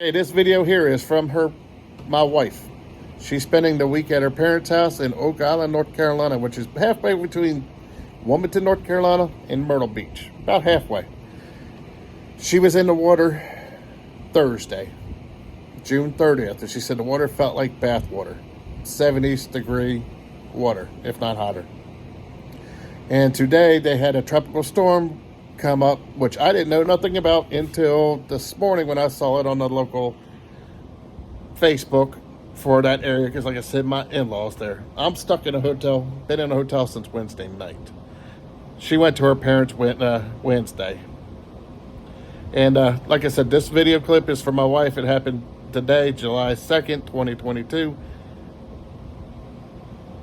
Hey, this video here is from my wife. She's spending the week at her parents' house in Oak Island, North Carolina, which is halfway between Wilmington, North Carolina, and Myrtle Beach. About halfway. She was in the water Thursday, June 30th, and she said the water felt like bath water. 70s degree water, if not hotter. And today they had a tropical storm come up, which I didn't know nothing about until this morning when I saw it on the local Facebook for that area, because like I said, my in-laws there. I'm stuck in a hotel, been in a hotel since Wednesday night. She went to her parents Wednesday. And like I said, this video clip is for my wife. It happened today, July 2nd, 2022,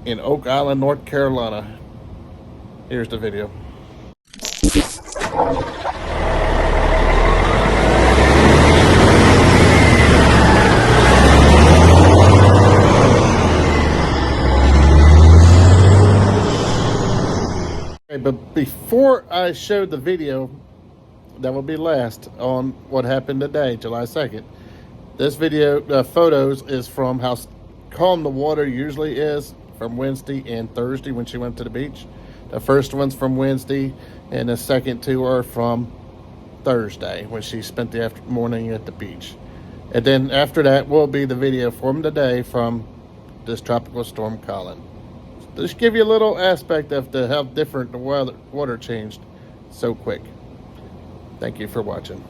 in Oak Island, North Carolina. Here's the video. Okay, but before I show the video that will be last on what happened today, July 2nd, this video, photos is from how calm the water usually is from Wednesday and Thursday when she went to the beach. The first one's from Wednesday, and the second two are from Thursday when she spent the morning at the beach. And then after that will be the video from today from this tropical storm Colin. Just give you a little aspect of how different the water changed so quick. Thank you for watching.